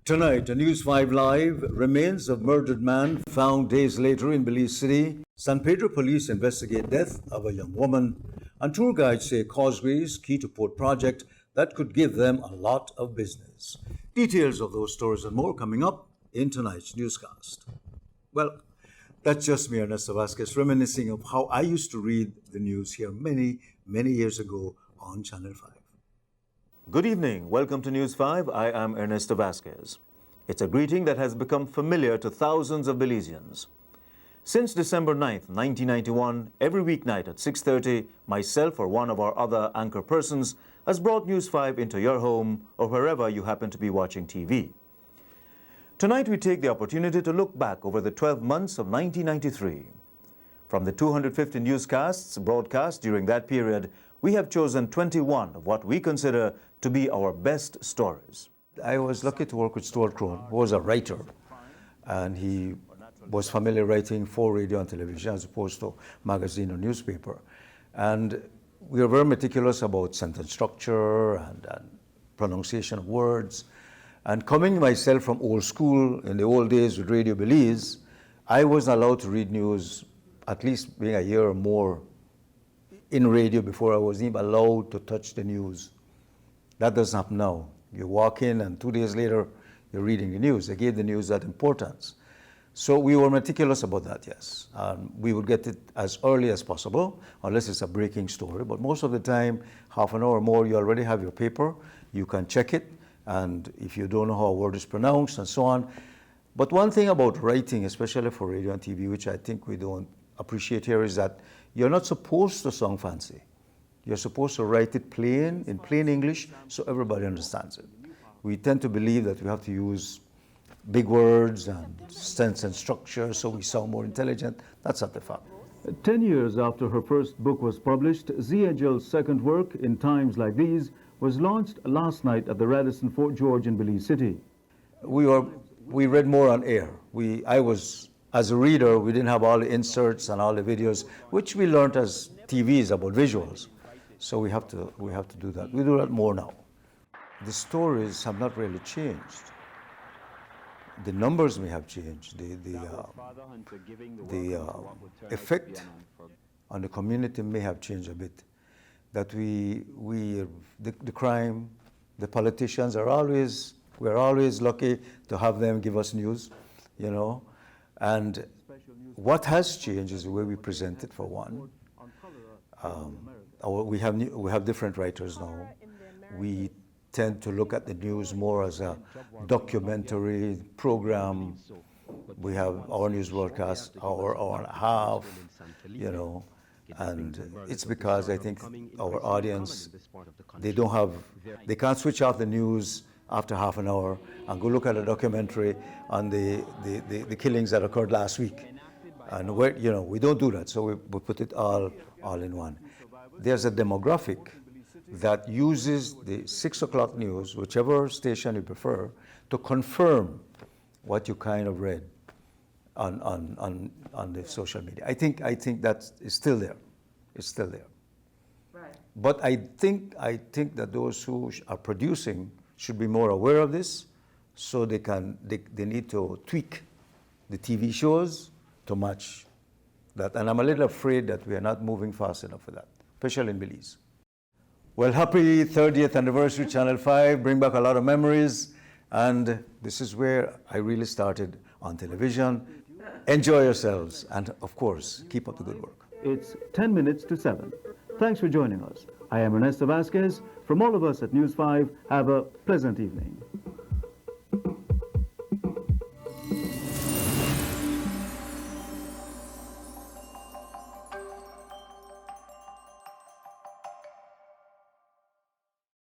Tonight, a News 5 Live, remains of murdered man found days later in Belize City. San Pedro police investigate death of a young woman. And tour guides say causeways key to port project that could give them a lot of business. Details of those stories and more coming up in tonight's newscast. Well, that's just me, Ernesto Vasquez, reminiscing of how I used to read the news here many, many years ago on Channel 5. Good evening. Welcome to News 5. I am Ernesto Vasquez. It's a greeting that has become familiar to thousands of Belizeans. Since December 9th, 1991, every weeknight at 6:30, myself or one of our other anchor persons has brought News 5 into your home or wherever you happen to be watching TV. Tonight we take the opportunity to look back over the 12 months of 1993. From the 250 newscasts broadcast during that period, we have chosen 21 of what we consider to be our best stories. I was lucky to work with Stuart Crone, who was a writer, and he was familiar writing for radio and television as opposed to magazine or newspaper. And we were very meticulous about sentence structure and pronunciation of words. And coming myself from old school in the old days with Radio Belize, I wasn't allowed to read news, at least being a year or more in radio before I was even allowed to touch the news. That doesn't happen now. You walk in and 2 days later, you're reading the news. They gave the news that importance. So we were meticulous about that, yes. We would get it as early as possible, unless it's a breaking story. But most of the time, half an hour or more, you already have your paper. You can check it. And if you don't know how a word is pronounced and so on. But one thing about writing, especially for radio and TV, which I think we don't appreciate here, is that you're not supposed to sound fancy. You're supposed to write it plain, in plain English, so everybody understands it. We tend to believe that we have to use big words and sense and structure so we sound more intelligent. That's not the fact. 10 years after her first book was published, Z. Angel's second work, In Times Like These, was launched last night at the Radisson Fort George in Belize City. We read more on air. As a reader, we didn't have all the inserts and all the videos, which we learned as TV is about visuals. So we have to do that. We do that more now. The stories have not really changed. The numbers may have changed. The effect on the community may have changed a bit. That the crime, the politicians we're always lucky to have them give us news, you know. And what has changed is the way we present it, for one. We have different writers now. We tend to look at the news more as a documentary program. We have our news broadcast, hour and a half, you know. And it's because I think our audience, they can't switch off the news after half an hour and go look at a documentary on the killings that occurred last week. And we don't do that, so we put it all in one. There's a demographic that uses the 6 o'clock news, whichever station you prefer, to confirm what you kind of read on the social media. I think that is still there. It's still there. Right. But I think that those who are producing should be more aware of this, so they need to tweak the TV shows to match that. And I'm a little afraid that we are not moving fast enough for that, especially in Belize. Well, happy 30th anniversary, Channel 5. Bring back a lot of memories. And this is where I really started on television. Enjoy yourselves. And of course, keep up the good work. It's 10 minutes to 7. Thanks for joining us. I am Ernesto Vasquez. From all of us at News 5, have a pleasant evening.